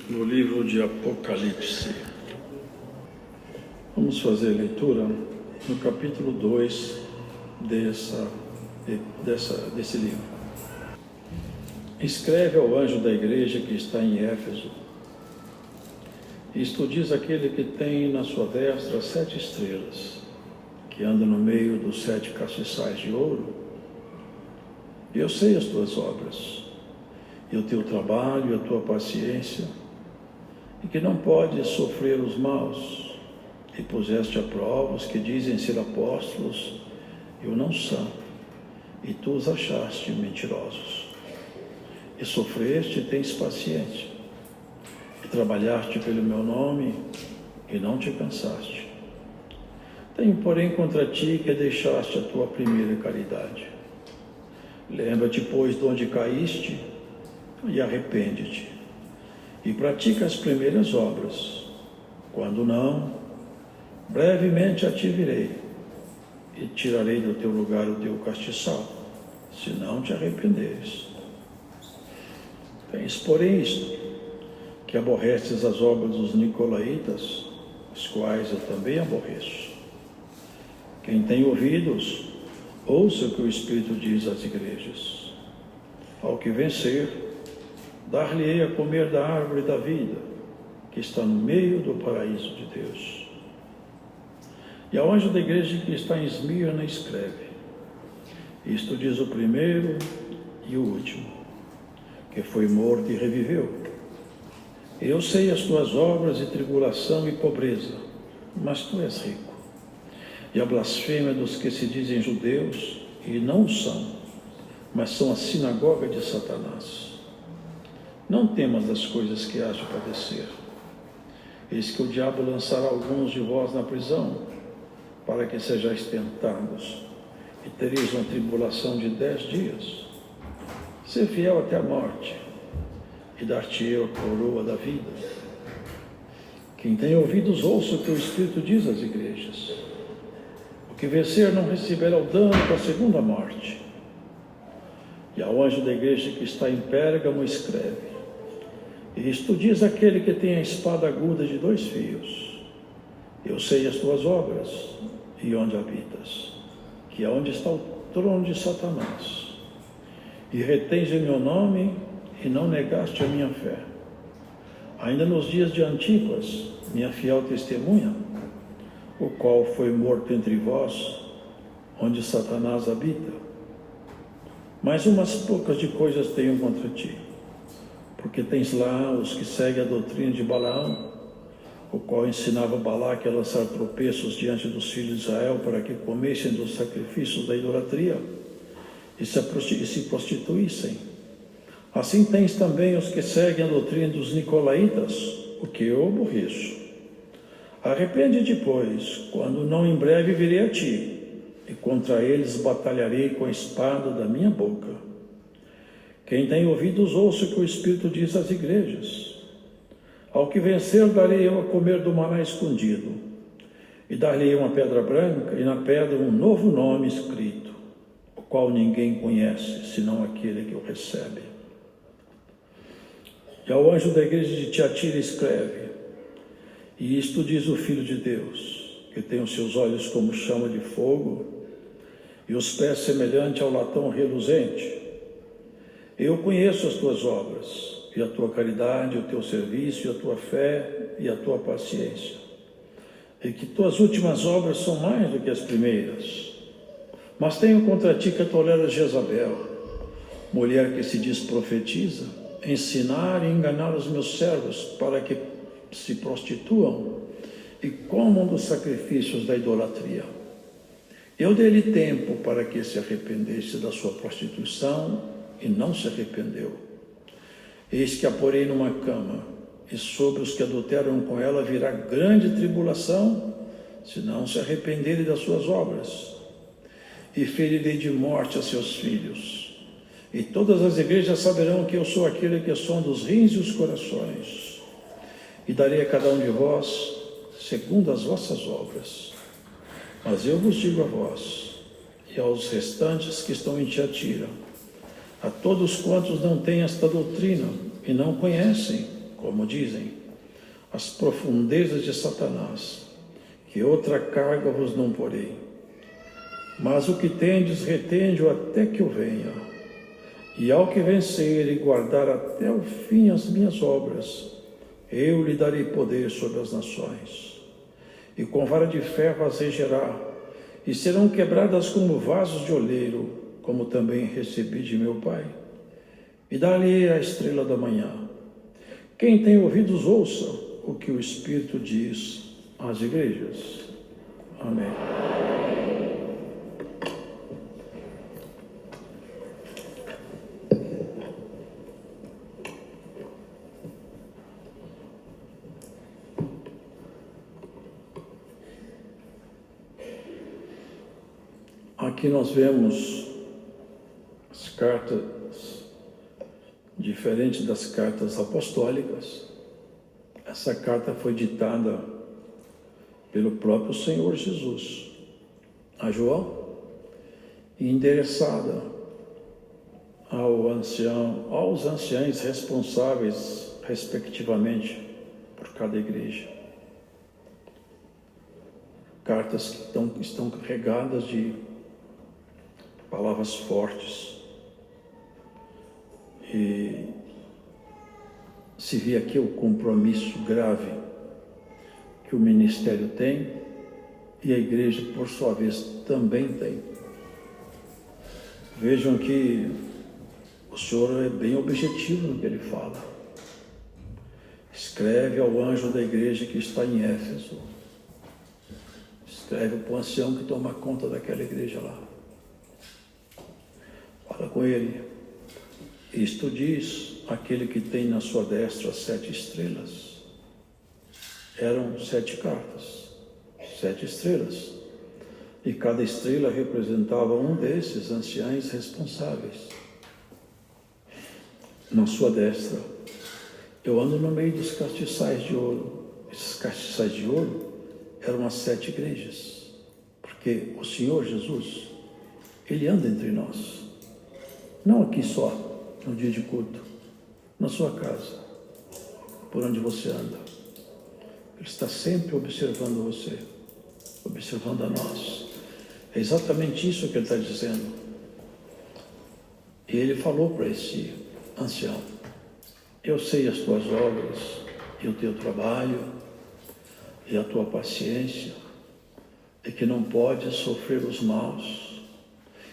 no livro de Apocalipse. Vamos fazer a leitura no capítulo 2 desse livro. Escreve ao anjo da igreja que está em Éfeso. Isto diz aquele que tem na sua destra 7 estrelas, que anda no meio dos 7 castiçais de ouro. Eu sei as tuas obras, e o teu trabalho e a tua paciência, e que não podes sofrer os maus, e puseste a prova os que dizem ser apóstolos e o não são, e tu os achaste mentirosos. E sofreste e tens paciência, e trabalhaste pelo meu nome, e não te cansaste. Tenho, porém, contra ti que deixaste a tua primeira caridade. Lembra-te, pois, de onde caíste, e arrepende-te, e pratica as primeiras obras. Quando não, brevemente a te virei, e tirarei do teu lugar o teu castiçal, se não te arrependeres. Tens, porém, isto, que aborreces as obras dos nicolaítas, as quais eu também aborreço. Quem tem ouvidos, ouça o que o Espírito diz às igrejas. Ao que vencer, dar-lhe-ei a comer da árvore da vida, que está no meio do paraíso de Deus. E ao anjo da igreja que está em Esmirna escreve: isto diz o primeiro e o último, que foi morto e reviveu. Eu sei as tuas obras e tribulação e pobreza, mas tu és rico. E a blasfêmia dos que se dizem judeus, e não são, mas são a sinagoga de Satanás. Não temas das coisas que hás de padecer. Eis que o diabo lançará alguns de vós na prisão, para que sejais tentados, e tereis uma tribulação de 10 dias. Ser fiel até a morte, e dar-te-ei a coroa da vida. Quem tem ouvidos, ouça o que o Espírito diz às igrejas. O que vencer não receberá o dano da segunda morte. E ao anjo da igreja que está em Pérgamo escreve: isto diz aquele que tem a espada aguda de 2 fios. Eu sei as tuas obras e onde habitas, que é onde está o trono de Satanás. E retens o meu nome e não negaste a minha fé. Ainda nos dias de Antipas, minha fiel testemunha, o qual foi morto entre vós, onde Satanás habita. Mas umas poucas de coisas tenho contra ti, porque tens lá os que seguem a doutrina de Balaão, o qual ensinava Balaque a lançar tropeços diante dos filhos de Israel para que comessem dos sacrifícios da idolatria e se prostituíssem. Assim tens também os que seguem a doutrina dos nicolaítas, o que eu aborreço. Arrepende-te, pois, quando não em breve virei a ti, e contra eles batalharei com a espada da minha boca. Quem tem ouvidos, ouça o que o Espírito diz às igrejas. Ao que vencer, darei eu a comer do maná escondido, e dar-lhe uma pedra branca, e na pedra um novo nome escrito, o qual ninguém conhece, senão aquele que o recebe. E ao anjo da igreja de Tiatira escreve: e isto diz o Filho de Deus, que tem os seus olhos como chama de fogo, e os pés semelhante ao latão reluzente. Eu conheço as tuas obras, e a tua caridade, o teu serviço, e a tua fé, e a tua paciência, e que tuas últimas obras são mais do que as primeiras. Mas tenho contra ti que toleras Jezabel, mulher que se diz profetiza, ensinar e enganar os meus servos para que se prostituam e comam dos sacrifícios da idolatria. Eu dei-lhe tempo para que se arrependesse da sua prostituição e não se arrependeu. Eis que a porei numa cama, e sobre os que adulteram com ela virá grande tribulação, se não se arrependerem das suas obras. E ferirei de morte a seus filhos. E todas as igrejas saberão que eu sou aquele que sonda os rins e os corações. E darei a cada um de vós segundo as vossas obras. Mas eu vos digo a vós, e aos restantes que estão em Tiatira, a todos quantos não têm esta doutrina e não conhecem, como dizem, as profundezas de Satanás, que outra carga vos não porei. Mas o que tendes, retende-o até que eu venha. E ao que vencer e guardar até o fim as minhas obras, eu lhe darei poder sobre as nações. E com vara de ferro as regerá, e serão quebradas como vasos de oleiro, como também recebi de meu Pai. E dar-lhe a estrela da manhã. Quem tem ouvidos, ouça o que o Espírito diz às igrejas. Amém. Aqui nós vemos as cartas, diferente das cartas apostólicas. Essa carta foi ditada pelo próprio Senhor Jesus a João e endereçada aos anciãos responsáveis, respectivamente, por cada igreja. Cartas que estão carregadas de palavras fortes. E se vê aqui o compromisso grave que o ministério tem e a igreja, por sua vez, também tem. Vejam que o Senhor é bem objetivo no que ele fala. Escreve ao anjo da igreja que está em Éfeso. Escreve para o ancião que toma conta daquela igreja lá. Fala com ele. Isto diz aquele que tem na sua destra 7 estrelas. Eram 7 cartas, 7 estrelas. E cada estrela representava um desses anciãos responsáveis. Na sua destra, eu ando no meio dos castiçais de ouro. Esses castiçais de ouro eram as 7 igrejas. Porque o Senhor Jesus, Ele anda entre nós. Não aqui só, no dia de culto, na sua casa, por onde você anda. Ele está sempre observando você, observando a nós. É exatamente isso que ele está dizendo. E ele falou para esse ancião: eu sei as tuas obras, e o teu trabalho, e a tua paciência, e que não podes sofrer os maus.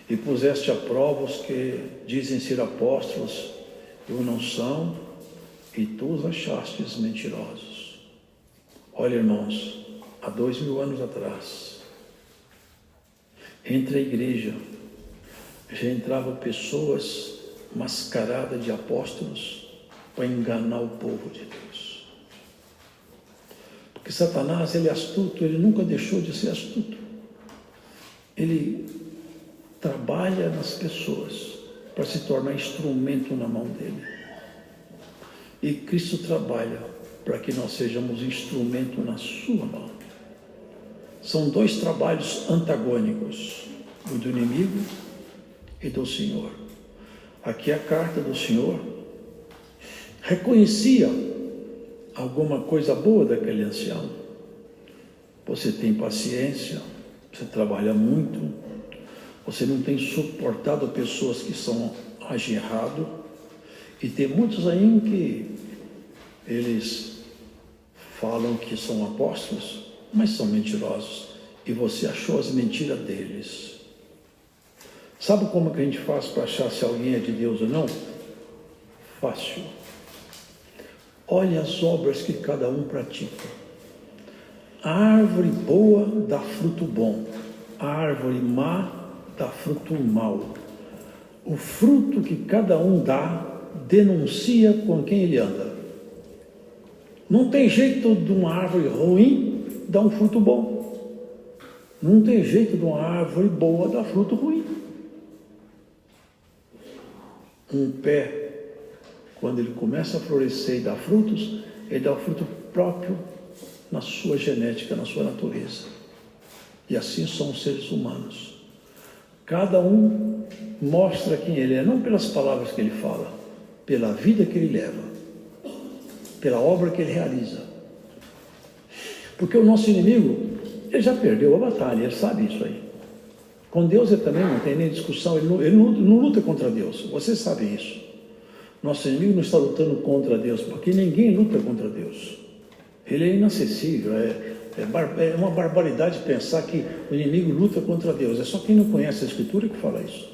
E puseste à prova os que dizem ser apóstolos e o não são, e tu os achastes mentirosos. Olha, irmãos, há 2000 anos atrás, entre a igreja, já entravam pessoas mascaradas de apóstolos para enganar o povo de Deus. Porque Satanás, ele é astuto, ele nunca deixou de ser astuto. Ele trabalha nas pessoas para se tornar instrumento na mão dele. E Cristo trabalha para que nós sejamos instrumento na sua mão. São 2 trabalhos antagônicos, o do inimigo e do Senhor. Aqui a carta do Senhor reconhecia alguma coisa boa daquele ancião. Você tem paciência, você trabalha muito, você não tem suportado pessoas que agem errado, e tem muitos aí que eles falam que são apóstolos, mas são mentirosos, e você achou as mentiras deles. Sabe como que a gente faz para achar se alguém é de Deus ou não? Fácil. Olhe as obras que cada um pratica. A árvore boa dá fruto bom, a árvore má dá fruto mau. O fruto que cada um dá denuncia com quem ele anda. Não tem jeito de uma árvore ruim dar um fruto bom. Não tem jeito de uma árvore boa dar fruto ruim. Um pé, quando ele começa a florescer e dar frutos, ele dá o fruto próprio na sua genética, na sua natureza. E assim são os seres humanos. Cada um mostra quem ele é, não pelas palavras que ele fala, pela vida que ele leva. pela obra que ele realiza. Porque o nosso inimigo, ele já perdeu a batalha, ele sabe isso aí. Com Deus ele também não tem nem discussão, ele não luta contra Deus, você sabe isso. Nosso inimigo não está lutando contra Deus, porque ninguém luta contra Deus. Ele é inacessível, é uma barbaridade pensar que o inimigo luta contra Deus. É só quem não conhece a Escritura que fala isso.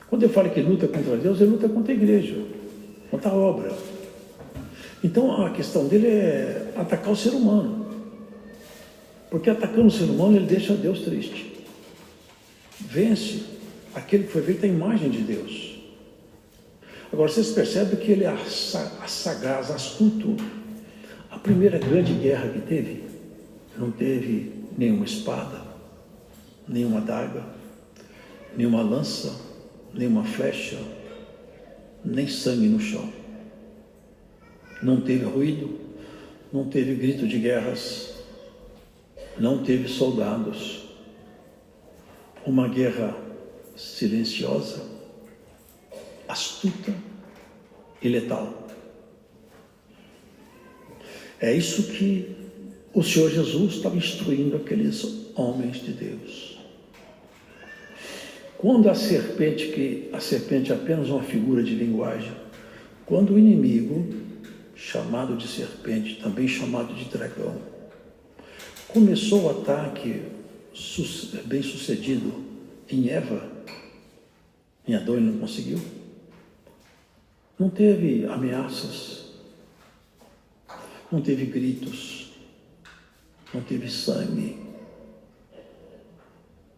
Quando eu falo que luta contra Deus, ele luta contra a igreja, contra a obra. Então a questão dele é atacar o ser humano. Porque atacando o ser humano, ele deixa Deus triste. Vence aquele que foi feito à imagem de Deus. Agora, vocês percebem que ele é sagaz, astuto. A primeira grande guerra que teve, não teve nenhuma espada, nenhuma adaga, nenhuma lança, nenhuma flecha, nem sangue no chão. Não teve ruído, não teve grito de guerras, não teve soldados. Uma guerra silenciosa, astuta e letal. É isso que o Senhor Jesus estava instruindo aqueles homens de Deus. Quando a serpente é apenas uma figura de linguagem, quando o inimigo, chamado de serpente, também chamado de dragão, começou o ataque bem sucedido em Eva, em Adão ele não conseguiu, não teve ameaças, não teve gritos, não teve sangue.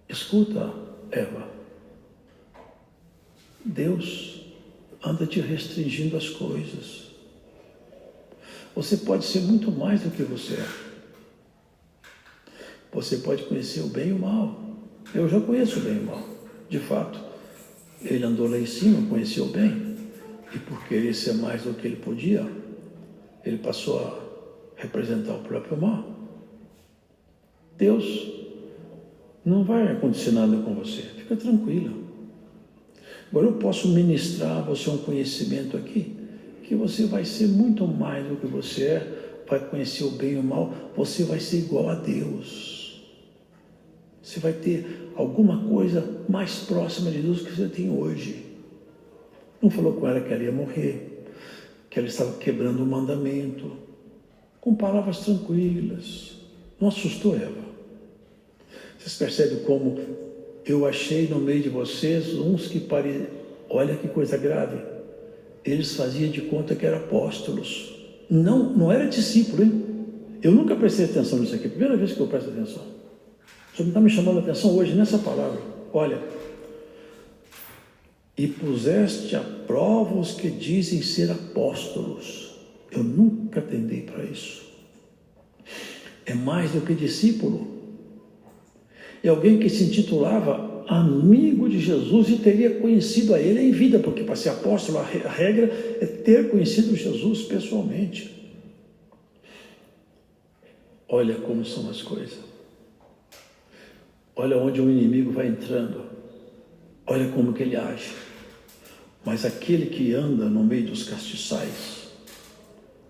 Escuta, Eva, Deus anda te restringindo as coisas. Você pode ser muito mais do que você é. Você pode conhecer o bem e o mal. Eu já conheço o bem e o mal. De fato, ele andou lá em cima, conheceu o bem. E por querer ser mais do que ele podia, ele passou a representar o próprio mal. Deus não vai acontecer nada com você. Fica tranquila. Agora eu posso ministrar a você um conhecimento aqui, que você vai ser muito mais do que você é, vai conhecer o bem e o mal, você vai ser igual a Deus. Você vai ter alguma coisa mais próxima de Deus que você tem hoje. Não falou com ela que ela ia morrer, que ela estava quebrando o mandamento, com palavras tranquilas. Não assustou Eva. Vocês percebem como eu achei no meio de vocês uns que olha que coisa grave. Eles faziam de conta que eram apóstolos. Não era discípulo, hein? Eu nunca prestei atenção nisso aqui. Primeira vez que eu presto atenção. O Senhor está me chamando a atenção hoje nessa palavra. Olha. E puseste à prova os que dizem ser apóstolos. Eu nunca atendei para isso. É mais do que discípulo. É alguém que se intitulava amigo de Jesus e teria conhecido a ele em vida, porque para ser apóstolo a regra é ter conhecido Jesus pessoalmente. Olha como são as coisas. Olha onde o inimigo vai entrando. Olha como que ele age. Mas aquele que anda no meio dos castiçais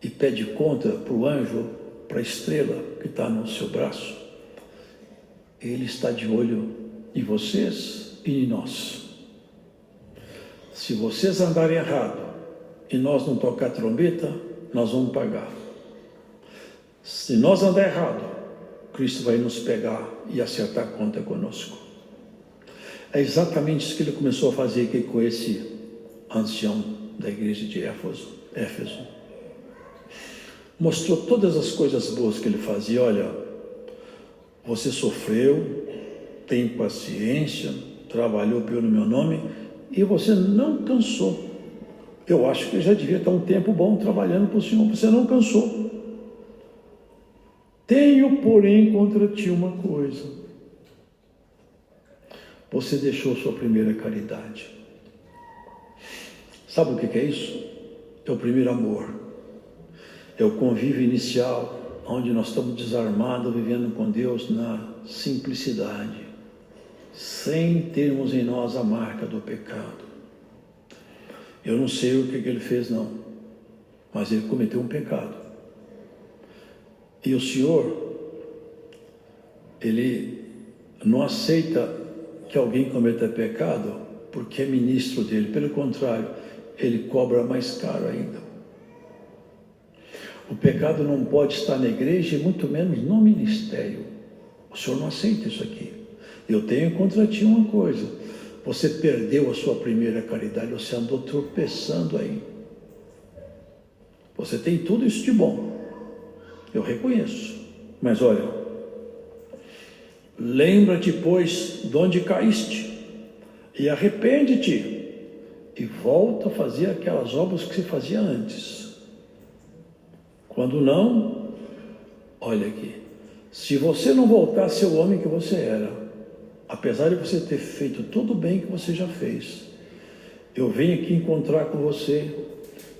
e pede conta para o anjo, para a estrela que está no seu braço, ele está de olho em vocês e em nós. Se vocês andarem errado e nós não tocar a trombeta, nós vamos pagar. Se nós andar errado, Cristo vai nos pegar e acertar a conta conosco. É exatamente isso que ele começou a fazer aqui com esse ancião da igreja de Éfeso. Mostrou todas as coisas boas que ele fazia. Olha, você sofreu, tem paciência, trabalhou pelo meu nome e você não cansou. Eu acho que já devia estar um tempo bom trabalhando para o Senhor, você não cansou. Tenho, porém, contra ti uma coisa. Você deixou sua primeira caridade. Sabe o que é isso? É o primeiro amor. É o convívio inicial, onde nós estamos desarmados, vivendo com Deus na simplicidade, sem termos em nós a marca do pecado. Eu não sei o que ele fez não, mas ele cometeu um pecado. E o Senhor, ele não aceita que alguém cometa pecado porque é ministro dele. Pelo contrário, ele cobra mais caro ainda. O pecado não pode estar na igreja e muito menos no ministério. O Senhor não aceita isso aqui. Eu tenho contra ti uma coisa: você perdeu a sua primeira caridade, você andou tropeçando aí. Você tem tudo isso de bom, eu reconheço, mas olha, lembra-te, pois, de onde caíste, e arrepende-te, e volta a fazer aquelas obras que se fazia antes. Quando não, olha aqui, se você não voltar a ser o homem que você era, apesar de você ter feito tudo bem que você já fez, eu venho aqui encontrar com você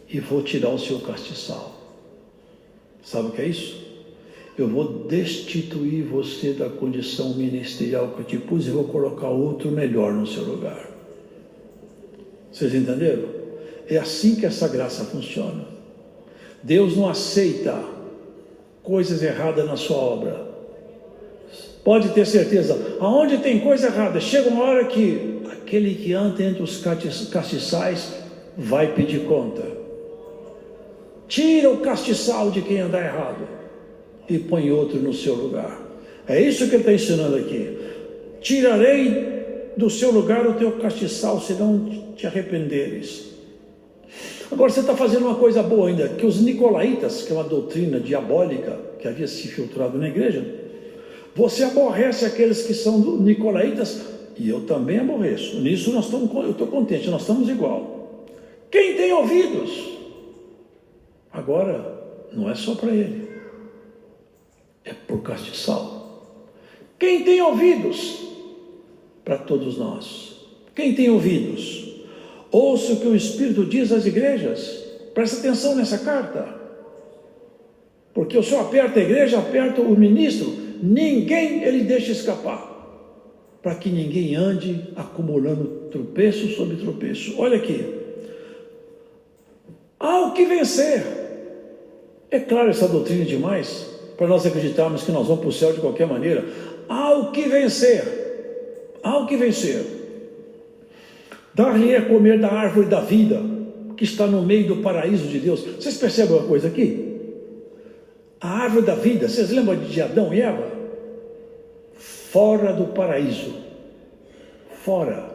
e vou tirar o seu castiçal. Sabe o que é isso? Eu vou destituir você da condição ministerial que eu te pus e vou colocar outro melhor no seu lugar. Vocês entenderam? É assim que essa graça funciona. Deus não aceita coisas erradas na sua obra. Pode ter certeza, aonde tem coisa errada, chega uma hora que aquele que anda entre os castiçais vai pedir conta. Tira o castiçal de quem andar errado e põe outro no seu lugar. É isso que ele está ensinando aqui. Tirarei do seu lugar o teu castiçal, se não te arrependeres. Agora você está fazendo uma coisa boa ainda, que os nicolaítas, que é uma doutrina diabólica que havia se filtrado na igreja, você aborrece aqueles que são nicolaítas, e eu também aborreço. Nisso eu estou contente, nós estamos igual. Quem tem ouvidos? Agora, não é só para ele, é por castiçal. Quem tem ouvidos? Para todos nós. Quem tem ouvidos? Ouça o que o Espírito diz às igrejas. Presta atenção nessa carta. Porque o Senhor aperta a igreja, aperta o ministro, ninguém ele deixa escapar. Para que ninguém ande acumulando tropeço sobre tropeço. Olha aqui. Há o que vencer. É claro, essa doutrina é demais para nós acreditarmos que nós vamos para o céu de qualquer maneira. Há o que vencer. Há o que vencer. Dar-lhe a comer da árvore da vida, que está no meio do paraíso de Deus. Vocês percebem uma coisa aqui? A árvore da vida, vocês lembram de Adão e Eva? Fora do paraíso. Fora.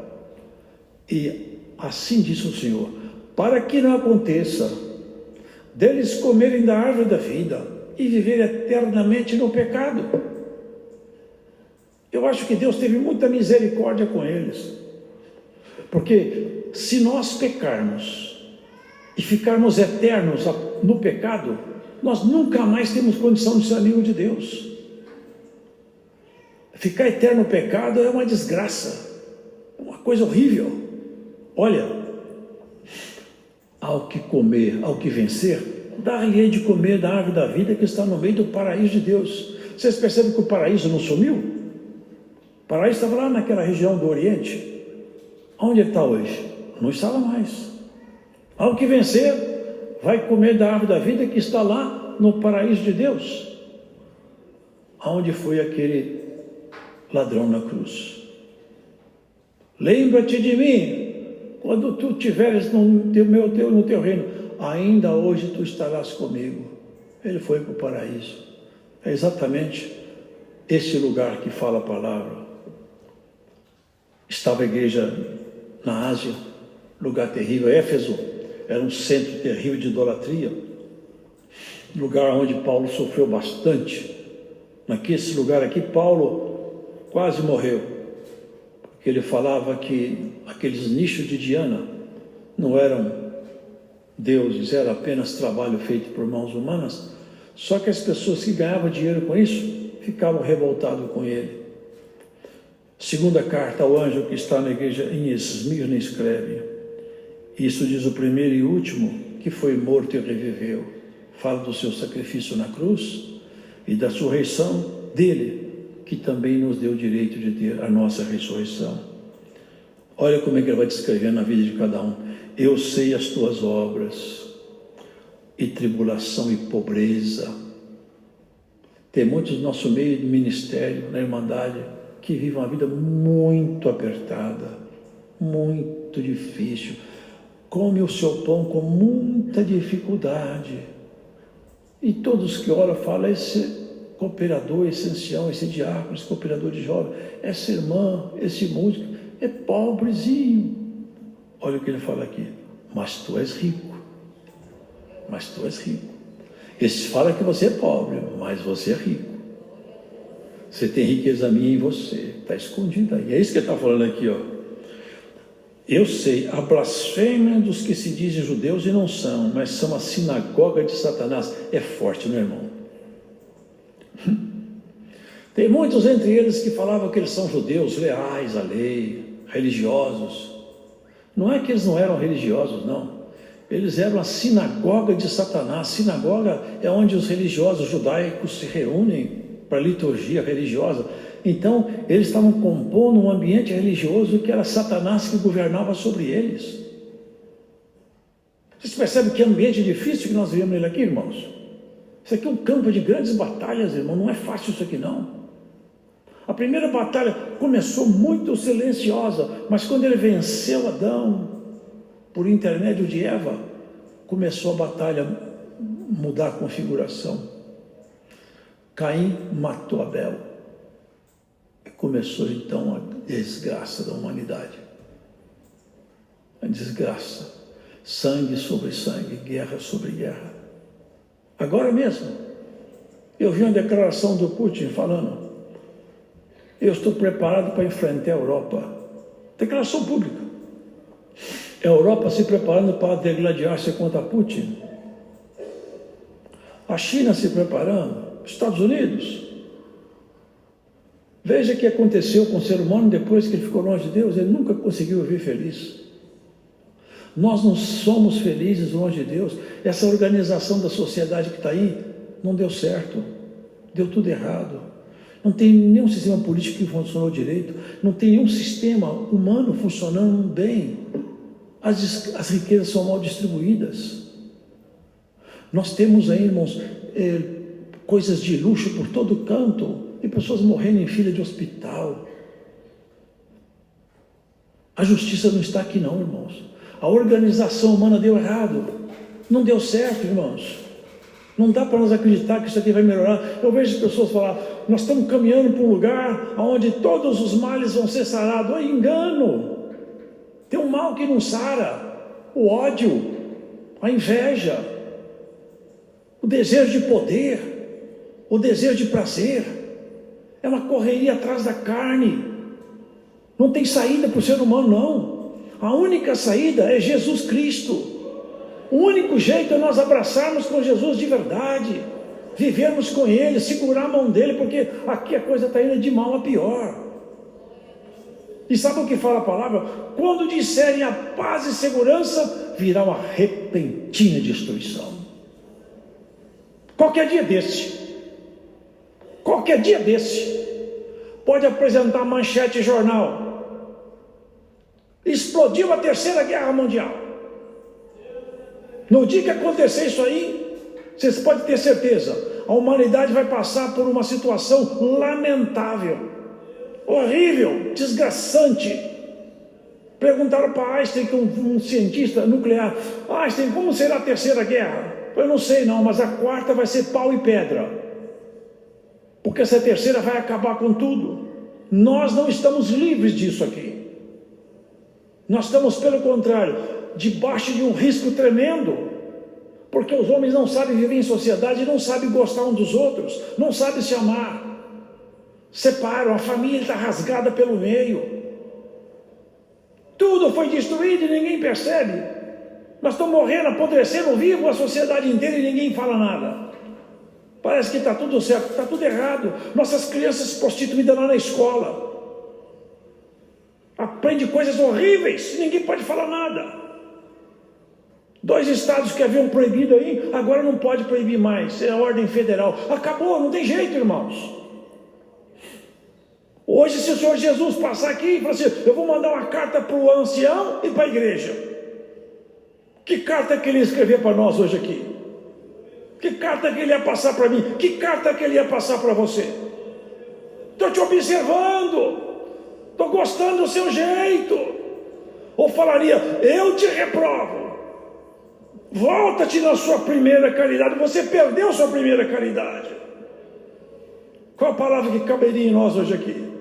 E assim disse o Senhor: para que não aconteça deles comerem da árvore da vida e viver eternamente no pecado. Eu acho que Deus teve muita misericórdia com eles, porque se nós pecarmos e ficarmos eternos no pecado, nós nunca mais temos condição de ser amigo de Deus. Ficar eterno no pecado é uma desgraça, é uma coisa horrível. Olha, ao que comer, ao que vencer, dar-lhe de comer da árvore da vida que está no meio do paraíso de Deus. Vocês percebem que o paraíso não sumiu? O paraíso estava lá naquela região do Oriente. Onde ele está hoje? Não estava mais. Ao que vencer, vai comer da árvore da vida que está lá no paraíso de Deus. Aonde foi aquele ladrão na cruz? Lembra-te de mim quando tu estiveres no teu reino, ainda hoje tu estarás comigo. Ele foi para o paraíso. É exatamente esse lugar que fala a palavra. Estava a igreja na Ásia, lugar terrível. Éfeso era um centro terrível de idolatria, lugar onde Paulo sofreu bastante. Naquele lugar aqui, Paulo quase morreu, porque ele falava que aqueles nichos de Diana não eram deuses, era apenas trabalho feito por mãos humanas. Só que as pessoas que ganhavam dinheiro com isso ficavam revoltadas com ele. Segunda carta ao anjo que está na igreja em Esmirna escreve: isso diz o primeiro e último, que foi morto e reviveu. Fala do seu sacrifício na cruz e da ressurreição dele, que também nos deu o direito de ter a nossa ressurreição. Olha como é que ele vai descrever na vida de cada um. Eu sei as tuas obras. e tribulação e pobreza. Tem muitos no nosso meio do ministério, na Irmandade, que vivem uma vida muito apertada, muito difícil, come o seu pão com muita dificuldade. E todos que oram falam, esse cooperador, esse ancião, esse diácono, esse cooperador de jovem, essa irmã, esse músico, é pobrezinho. Olha o que ele fala aqui, mas tu és rico. Mas tu és rico. Eles falam que você é pobre, mas você é rico. Você tem riqueza minha em você, está escondida aí. É isso que ele está falando aqui, ó. Eu sei a blasfêmia dos que se dizem judeus e não são, mas são a sinagoga de Satanás. É forte, meu irmão. Tem muitos entre eles que falavam que eles são judeus, leais à lei, religiosos. Não é que eles não eram religiosos, não. Eles eram a sinagoga de Satanás. Sinagoga é onde os religiosos judaicos se reúnem para a liturgia religiosa. Então, eles estavam compondo um ambiente religioso que era Satanás que governava sobre eles. Vocês percebem que ambiente difícil que nós vivemos nele aqui, irmãos? Isso aqui é um campo de grandes batalhas, irmão. Não é fácil isso aqui, não. A primeira batalha começou muito silenciosa, mas quando ele venceu Adão, por intermédio de Eva, começou a batalha mudar a configuração. Caim matou Abel. E começou então a desgraça da humanidade. A desgraça. Sangue sobre sangue, guerra sobre guerra. Agora mesmo, eu vi uma declaração do Putin falando: eu estou preparado para enfrentar a Europa. Declaração pública. A Europa se preparando para degladiar-se contra Putin. A China se preparando. Estados Unidos. Veja o que aconteceu com o ser humano depois que ele ficou longe de Deus. Ele nunca conseguiu viver feliz. Nós não somos felizes longe de Deus. Essa organização da sociedade que está aí não deu certo. Deu tudo errado. Não tem nenhum sistema político que funcionou direito. Não tem nenhum sistema humano funcionando bem. As riquezas são mal distribuídas. Nós temos aí, irmãos, coisas de luxo por todo canto. E pessoas morrendo em fila de hospital. A justiça não está aqui não, irmãos. A organização humana deu errado. Não deu certo, irmãos. Não dá para nós acreditar que isso aqui vai melhorar. Eu vejo pessoas falar: nós estamos caminhando para um lugar onde todos os males vão ser sarados. É engano. Tem um mal que não sara. O ódio, a inveja, o desejo de poder, o desejo de prazer. É uma correria atrás da carne. Não tem saída para o ser humano, não. A única saída é Jesus Cristo. O único jeito é nós abraçarmos com Jesus de verdade, vivermos com Ele, segurar a mão dEle, porque aqui a coisa está indo de mal a pior. E sabe o que fala a palavra? Quando disserem a paz e segurança, virá uma repentina destruição. Qualquer dia desse, pode apresentar manchete e jornal: explodiu a Terceira Guerra Mundial. No dia que acontecer isso aí, vocês podem ter certeza, a humanidade vai passar por uma situação lamentável, horrível, desgastante. Perguntaram para Einstein, que é um cientista nuclear: Einstein, como será a Terceira Guerra? Eu não sei não, mas a quarta vai ser pau e pedra, porque essa terceira vai acabar com tudo. Nós não estamos livres disso aqui. Nós estamos, pelo contrário, debaixo de um risco tremendo, porque os homens não sabem viver em sociedade, não sabem gostar um dos outros, não sabem se amar, separam, a família está rasgada pelo meio, tudo foi destruído e ninguém percebe. Nós estamos morrendo, apodrecendo vivo a sociedade inteira e ninguém fala nada. Parece que está tudo certo, está tudo errado. Nossas crianças prostituídas lá na escola aprendem coisas horríveis e ninguém pode falar nada. 2 estados que haviam proibido aí, agora não pode proibir mais. É a ordem federal. Acabou, não tem jeito, irmãos. Hoje, se o Senhor Jesus passar aqui e falar assim: eu vou mandar uma carta para o ancião e para a igreja. Que carta que ele escreveu para nós hoje aqui? Que carta que ele ia passar para mim? Que carta que ele ia passar para você? Estou te observando, estou gostando do seu jeito. Ou falaria, eu te reprovo, volta-te na sua primeira caridade, você perdeu sua primeira caridade. Qual a palavra que caberia em nós hoje aqui?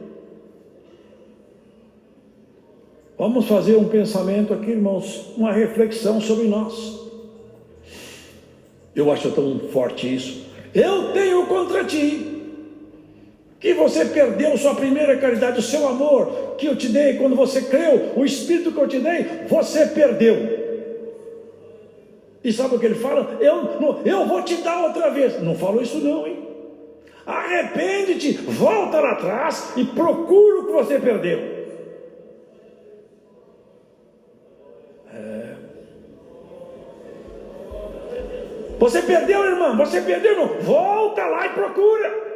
Vamos fazer um pensamento aqui, irmãos, uma reflexão sobre nós. Eu acho tão forte isso. Eu tenho contra ti que você perdeu sua primeira caridade, o seu amor que eu te dei quando você creu, o Espírito que eu te dei, você perdeu. E sabe o que ele fala? Eu vou te dar outra vez. Não falou isso não, hein? Arrepende-te, volta lá atrás e procura o que você perdeu. Você perdeu, irmão, você perdeu, irmão. Volta lá e procura.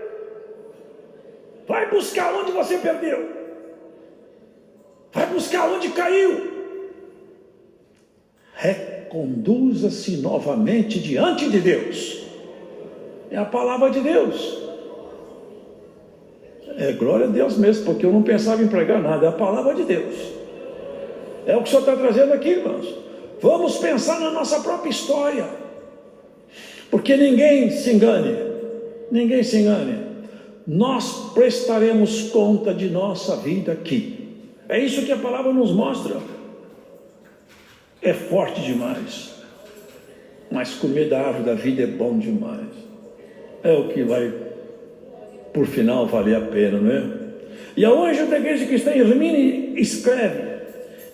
Vai buscar onde você perdeu. Vai buscar onde caiu. Reconduza-se novamente diante de Deus. É a palavra de Deus. É glória a Deus mesmo, porque eu não pensava em pregar nada. É a palavra de Deus. É o que o Senhor está trazendo aqui, irmãos. Vamos pensar na nossa própria história. Porque ninguém se engane. Ninguém se engane. Nós prestaremos conta de nossa vida aqui. É isso que a palavra nos mostra. É forte demais. Mas comer da árvore da vida é bom demais. É o que vai, por final, valer a pena, não é? E ao anjo da igreja que está em Hermine escreve: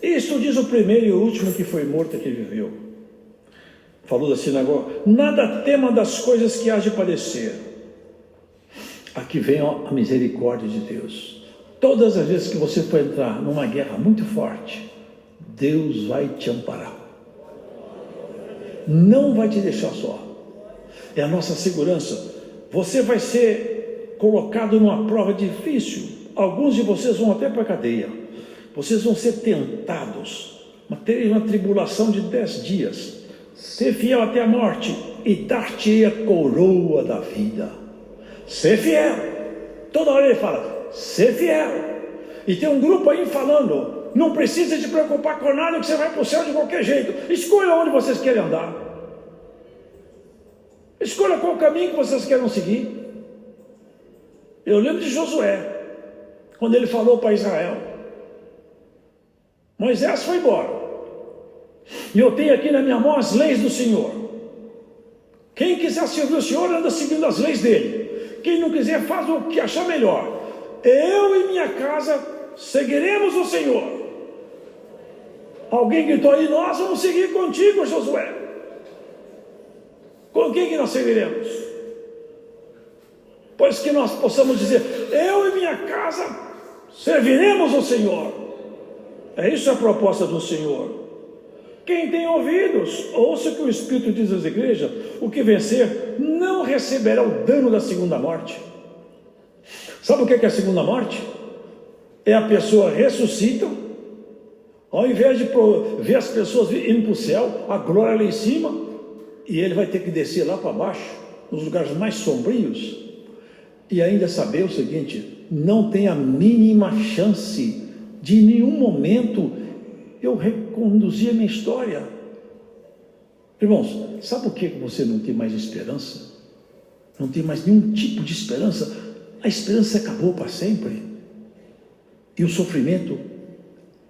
isto diz o primeiro e o último que foi morto e que viveu. Falou da sinagoga: nada tema das coisas que há de padecer. Aqui vem a misericórdia de Deus. Todas as vezes que você for entrar numa guerra muito forte, Deus vai te amparar. Não vai te deixar só. É a nossa segurança. Você vai ser colocado numa prova difícil. Alguns de vocês vão até para a cadeia. Vocês vão ser tentados. Ter uma tribulação de 10 dias. Ser fiel até a morte e dar-te a coroa da vida. Ser fiel. Toda hora ele fala, ser fiel. E tem um grupo aí falando, não precisa te preocupar com nada, que você vai para o céu de qualquer jeito. Escolha onde vocês querem andar. Escolha qual caminho que vocês querem seguir. Eu lembro de Josué, quando ele falou para Israel. Moisés foi embora. E eu tenho aqui na minha mão as leis do Senhor. Quem quiser servir o Senhor, anda seguindo as leis dele. Quem não quiser, faz o que achar melhor. Eu e minha casa seguiremos o Senhor. Alguém gritou aí, nós vamos seguir contigo, Josué. Com quem que nós seguiremos? Pois que nós possamos dizer, eu e minha casa serviremos o Senhor. É isso a proposta do Senhor. Quem tem ouvidos, ouça o que o Espírito diz às igrejas: o que vencer não receberá o dano da segunda morte. Sabe o que é a segunda morte? É a pessoa ressuscita, ao invés de ver as pessoas indo para o céu, a glória lá em cima, e ele vai ter que descer lá para baixo, nos lugares mais sombrios, e ainda saber o seguinte: não tem a mínima chance de em nenhum momento eu reconduzir a minha história. Irmãos, sabe por que você não tem mais esperança? Não tem mais nenhum tipo de esperança? A esperança acabou para sempre. E o sofrimento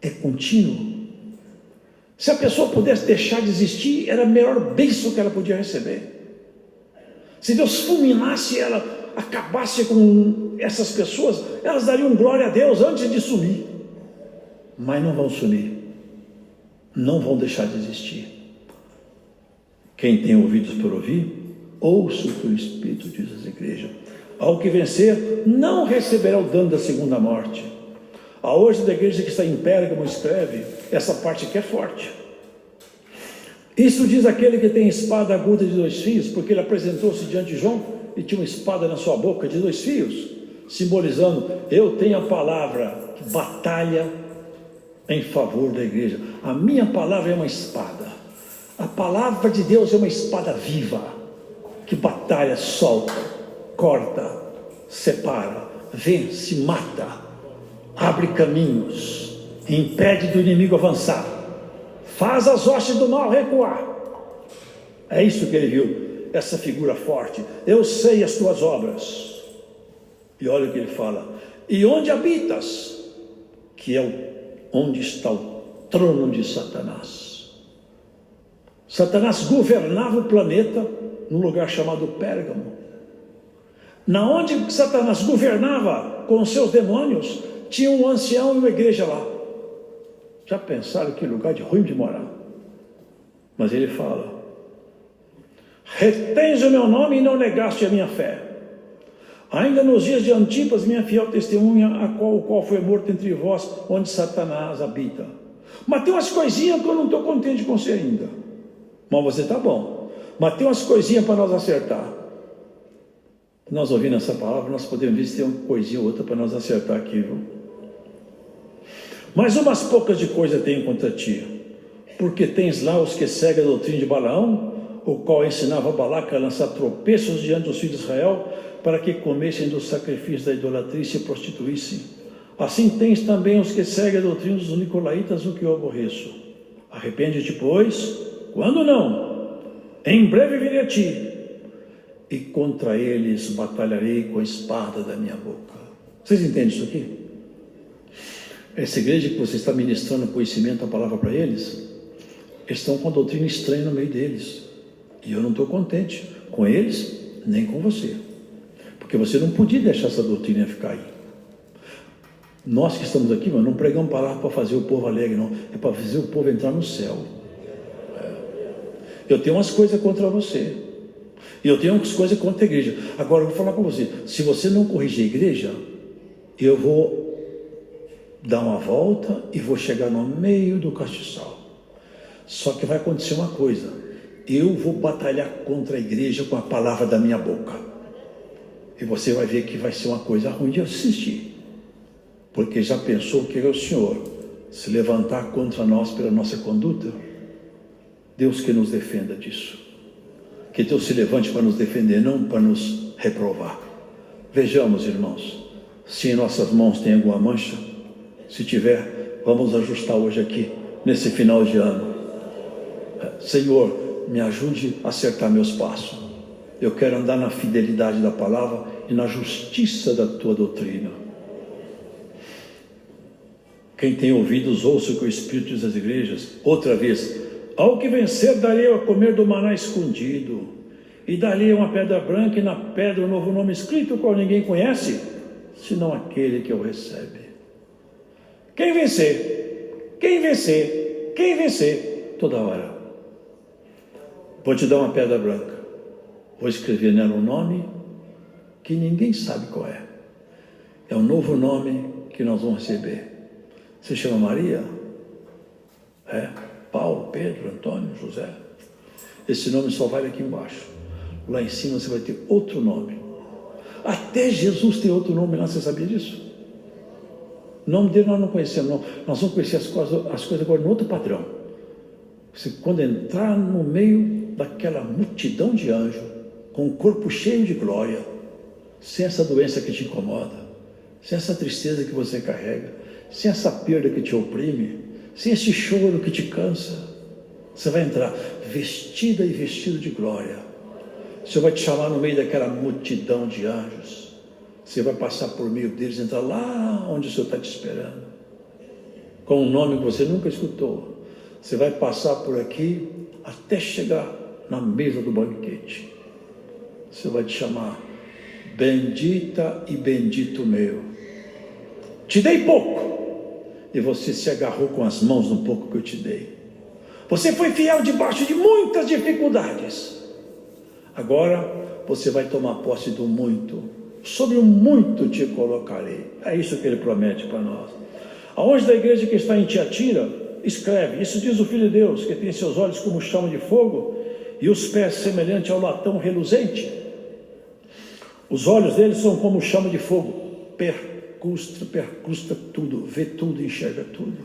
é contínuo. Se a pessoa pudesse deixar de existir, era a melhor bênção que ela podia receber. Se Deus fulminasse ela, acabasse com essas pessoas, elas dariam glória a Deus antes de sumir. Mas não vão sumir. Não vão deixar de existir. Quem tem ouvidos para ouvir, ouça o que o Espírito diz às igrejas. Ao que vencer, não receberá o dano da segunda morte. A hoje da igreja que está em Pérgamo escreve, essa parte aqui é forte. Isso diz aquele que tem espada aguda de 2 fios, porque ele apresentou-se diante de João e tinha uma espada na sua boca de 2 fios, simbolizando, eu tenho a palavra que batalha em favor da igreja. A minha palavra é uma espada. A palavra de Deus é uma espada viva, que batalha, solta, corta, separa, vence, mata, abre caminhos, impede do inimigo avançar, faz as hostes do mal recuar. É isso que ele viu, essa figura forte. Eu sei as tuas obras. E olha o que ele fala: e onde habitas? Que é onde está o trono de Satanás. Satanás governava o planeta num lugar chamado Pérgamo. Na onde Satanás governava com os seus demônios, tinha um ancião e uma igreja lá. Já pensaram que lugar de ruim de morar? Mas ele fala: retens o meu nome e não negaste a minha fé. Ainda nos dias de Antipas, minha fiel testemunha, o qual foi morto entre vós, onde Satanás habita. Mas tem umas coisinhas que eu não estou contente com você ainda. Mas você está bom. Mas tem umas coisinhas para nós acertar. Nós ouvindo essa palavra, nós podemos ver se tem uma coisinha ou outra para nós acertar aqui, viu? Mas umas poucas de coisa tenho contra ti, porque tens lá os que seguem a doutrina de Balaão, o qual ensinava Balaque a lançar tropeços diante dos filhos de Israel, para que comessem dos sacrifícios da idolatria e se prostituíssem. Assim tens também os que seguem a doutrina dos nicolaítas, o que eu aborreço. Arrepende-te, pois, quando não? Em breve virei a ti, e contra eles batalharei com a espada da minha boca. Vocês entendem isso aqui? Essa igreja que você está ministrando conhecimento, a palavra para eles, estão com a doutrina estranha no meio deles. E eu não estou contente com eles, nem com você. Porque você não podia deixar essa doutrina ficar aí. Nós que estamos aqui, mas não pregamos palavra para fazer o povo alegre, não. É para fazer o povo entrar no céu. Eu tenho umas coisas contra você. E eu tenho umas coisas contra a igreja. Agora eu vou falar com você. Se você não corrigir a igreja, eu vou dar uma volta e vou chegar no meio do castiçal. Só que vai acontecer uma coisa: eu vou batalhar contra a igreja com a palavra da minha boca. E você vai ver que vai ser uma coisa ruim de assistir. Porque já pensou que o Senhor se levantar contra nós pela nossa conduta? Deus que nos defenda disso. Que Deus se levante para nos defender, não para nos reprovar. Vejamos, irmãos, se em nossas mãos tem alguma mancha. Se tiver, vamos ajustar hoje aqui, nesse final de ano. Senhor, me ajude a acertar meus passos. Eu quero andar na fidelidade da palavra e na justiça da tua doutrina. Quem tem ouvidos, ouça o que o Espírito diz às igrejas. Outra vez: ao que vencer, darei a comer do maná escondido, e darei uma pedra branca, e na pedra um novo nome escrito, o qual ninguém conhece, senão aquele que o recebe. Quem vencer? Quem vencer? Quem vencer? Toda hora. Vou te dar uma pedra branca. Vou escrever nela um nome que ninguém sabe qual é. É um novo nome que nós vamos receber. Se chama Maria? É. Paulo, Pedro, Antônio, José. Esse nome só vale aqui embaixo. Lá em cima você vai ter outro nome. Até Jesus tem outro nome lá, você sabia disso? O nome dele nós não conhecemos, não. Nós vamos conhecer as coisas agora no outro padrão. Você, quando entrar no meio daquela multidão de anjos, com o corpo cheio de glória, sem essa doença que te incomoda, sem essa tristeza que você carrega, sem essa perda que te oprime, sem esse choro que te cansa, você vai entrar vestida e vestido de glória. O Senhor vai te chamar no meio daquela multidão de anjos. Você vai passar por meio deles, entrar lá onde o Senhor está te esperando, com um nome que você nunca escutou. Você vai passar por aqui até chegar na mesa do banquete. O Senhor vai te chamar: bendita e bendito meu. Te dei pouco, e você se agarrou com as mãos no pouco que eu te dei. Você foi fiel debaixo de muitas dificuldades. Agora você vai tomar posse do muito. Sobre o muito te colocarei. É isso que ele promete para nós. Aonde da igreja que está em Tiatira, escreve: isso diz o Filho de Deus, que tem seus olhos como chama de fogo e os pés semelhantes ao latão reluzente. Os olhos dele são como chama de fogo, percrusta tudo, vê tudo, enxerga tudo.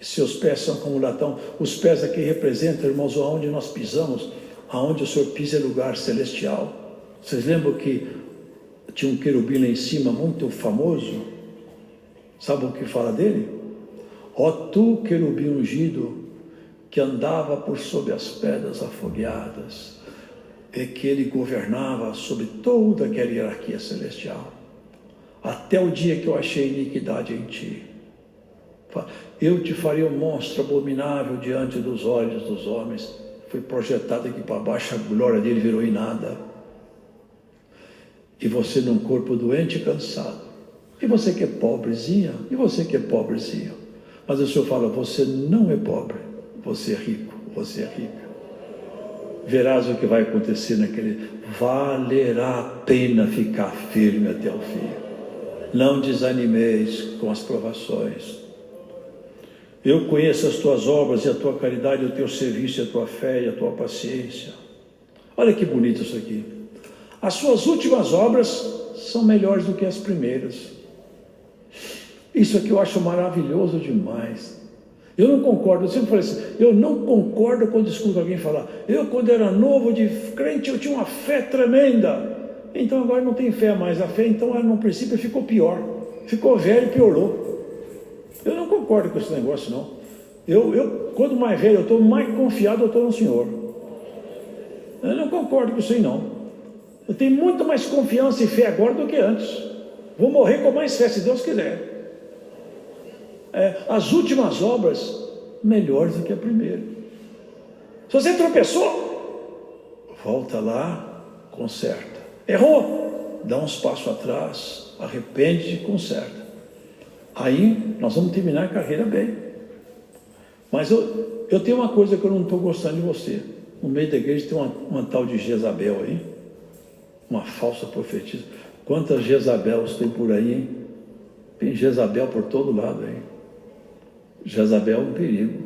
E seus pés são como latão. Os pés aqui representam, irmãos, onde nós pisamos, aonde o Senhor pisa é lugar celestial. Vocês lembram que tinha um querubim lá em cima, muito famoso? Sabe o que fala dele? Ó tu, querubim ungido, que andava por sobre as pedras afogueadas, e que ele governava sobre toda aquela hierarquia celestial, até o dia que eu achei iniquidade em ti. Eu te faria um monstro abominável diante dos olhos dos homens. Foi projetado aqui para baixo, a glória dele virou em nada. E você num corpo doente e cansado. E você que é pobrezinha, e você que é pobrezinho. Mas o Senhor fala, você não é pobre, você é rico, você é rica. Verás o que vai acontecer naquele... Valerá a pena ficar firme até o fim. Não desanimeis com as provações. Eu conheço as tuas obras e a tua caridade, o teu serviço, a tua fé e a tua paciência. Olha que bonito isso aqui. As suas últimas obras são melhores do que as primeiras. Isso aqui eu acho maravilhoso demais. Eu não concordo, eu sempre falei assim, eu não concordo quando escuto alguém falar, eu quando era novo de crente eu tinha uma fé tremenda, então agora não tem fé mais, a fé então no princípio ficou pior, ficou velho e piorou. Eu não concordo com esse negócio não. Eu quando mais velho eu estou, mais confiado eu estou no Senhor. Eu não concordo com isso aí não. Eu tenho muito mais confiança e fé agora do que antes. Vou morrer com mais fé se Deus quiser. As últimas obras melhores do que a primeira. Se você tropeçou, volta lá, conserta. Errou, dá uns passos atrás, arrepende e conserta. Aí nós vamos terminar a carreira bem. Mas eu tenho uma coisa que eu não estou gostando de você. No meio da igreja tem uma tal de Jezabel aí, uma falsa profetisa. Quantas Jezabels tem por aí, hein? Tem Jezabel por todo lado aí. Jezabel é um perigo.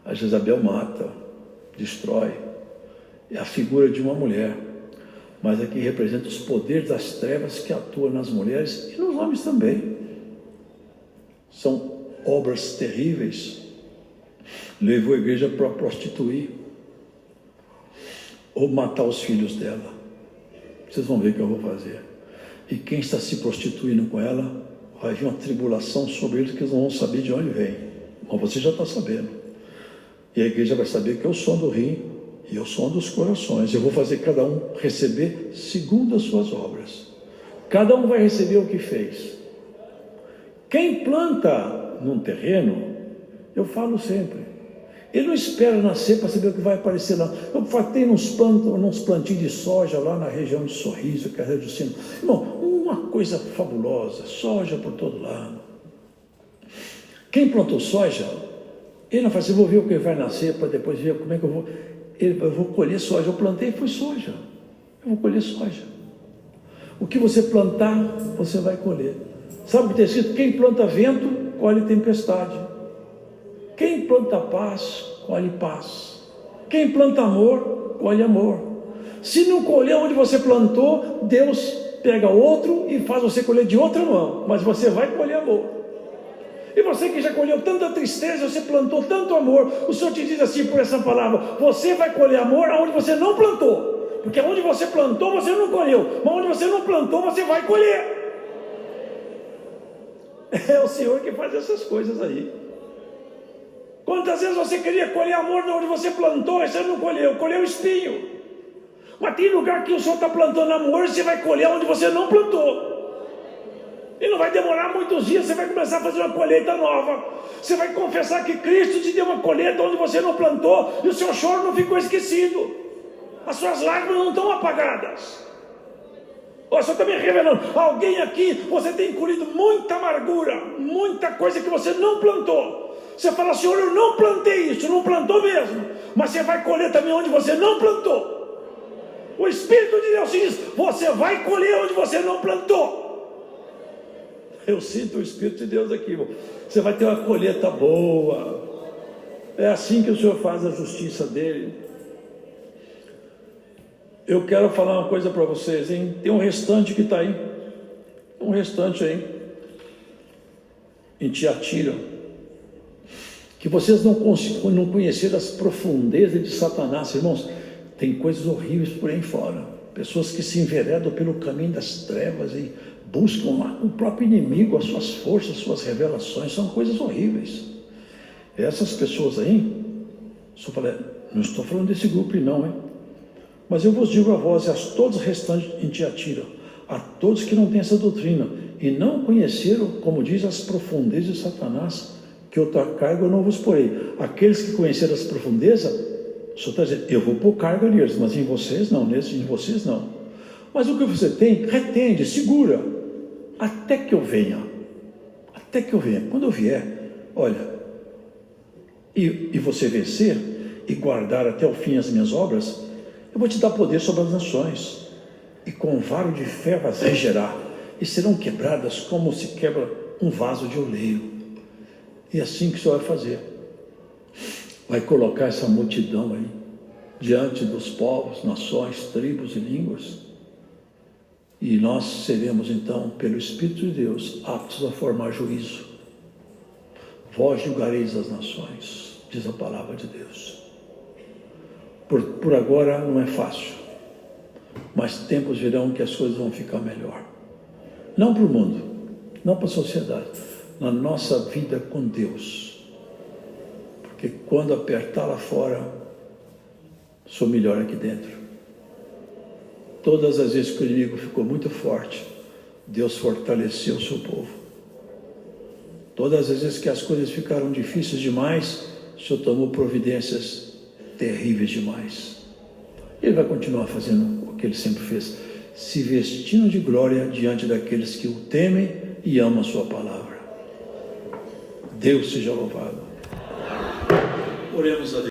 A Jezabel mata, destrói. É a figura de uma mulher, mas aqui representa os poderes das trevas que atuam nas mulheres e nos homens também. São obras terríveis. Levou a igreja para prostituir ou matar os filhos dela. Vocês vão ver o que eu vou fazer. E quem está se prostituindo com ela, vai vir uma tribulação sobre eles que eles não vão saber de onde vem. Mas você já está sabendo. E a igreja vai saber que eu sou do rim e eu sou dos corações. Eu vou fazer cada um receber segundo as suas obras. Cada um vai receber o que fez. Quem planta num terreno, eu falo sempre, ele não espera nascer para saber o que vai aparecer lá. Eu fatei uns plantinhos de soja lá na região de Sorriso, Carreira do Sino. Irmão, uma coisa fabulosa, soja por todo lado. Quem plantou soja, ele não faz assim, vou ver o que vai nascer para depois ver como é que eu vou. Eu vou colher soja. Eu plantei, foi soja. Eu vou colher soja. O que você plantar, você vai colher. Sabe o que tem escrito? Quem planta vento, colhe tempestade. Quem planta paz, colhe paz. Quem planta amor, colhe amor. Se não colher onde você plantou, Deus pega outro e faz você colher de outra mão. Mas você vai colher amor. E você que já colheu tanta tristeza, você plantou tanto amor, o Senhor te diz assim por essa palavra, você vai colher amor onde você não plantou. Porque onde você plantou, você não colheu. Mas onde você não plantou, você vai colher. É o Senhor que faz essas coisas aí. Quantas vezes você queria colher amor onde você plantou e você não colheu? Colheu espinho. Mas tem lugar que o Senhor está plantando amor e você vai colher onde você não plantou. E não vai demorar muitos dias, você vai começar a fazer uma colheita nova. Você vai confessar que Cristo te deu uma colheita onde você não plantou e o seu choro não ficou esquecido. As suas lágrimas não estão apagadas. O Senhor está me revelando, alguém aqui, você tem colhido muita amargura, muita coisa que você não plantou. Você fala, Senhor, eu não plantei isso, não plantou mesmo. Mas você vai colher também onde você não plantou. O Espírito de Deus diz, você vai colher onde você não plantou. Eu sinto o Espírito de Deus aqui, irmão. Você vai ter uma colheita boa. É assim que o Senhor faz a justiça dele. Eu quero falar uma coisa para vocês, hein? Tem um restante que está aí. Um restante aí. Em Tiatira. Que vocês não conheceram as profundezas de Satanás, irmãos. Tem coisas horríveis por aí fora. Pessoas que se enveredam pelo caminho das trevas e buscam o próprio inimigo, as suas forças, as suas revelações. São coisas horríveis. Essas pessoas aí, não estou falando desse grupo não, hein? Mas eu vos digo a vós e a todos os restantes em Tiatira, a todos que não têm essa doutrina e não conheceram, como diz, as profundezas de Satanás, que outra carga eu não vos porei. Aqueles que conheceram as profundezas, o Senhor está dizendo, eu vou pôr carga neles, mas em vocês não, em vocês não. Mas o que você tem, retende, segura, até que eu venha. Até que eu venha. Quando eu vier, olha, e você vencer e guardar até o fim as minhas obras, eu vou te dar poder sobre as nações, e com varo de ferro as regerá, e serão quebradas como se quebra um vaso de oleiro. E é assim que o Senhor vai fazer. Vai colocar essa multidão aí, diante dos povos, nações, tribos e línguas, e nós seremos então, pelo Espírito de Deus, aptos a formar juízo. Vós julgareis as nações, diz a palavra de Deus. Por agora não é fácil, mas tempos virão que as coisas vão ficar melhor. Não para o mundo, não para a sociedade, na nossa vida com Deus. Porque quando apertar lá fora, sou melhor aqui dentro. Todas as vezes que o inimigo ficou muito forte, Deus fortaleceu o seu povo. Todas as vezes que as coisas ficaram difíceis demais, o Senhor tomou providências terríveis demais. Ele vai continuar fazendo o que ele sempre fez, se vestindo de glória diante daqueles que o temem e amam a sua palavra. Deus seja louvado. Oremos a Deus.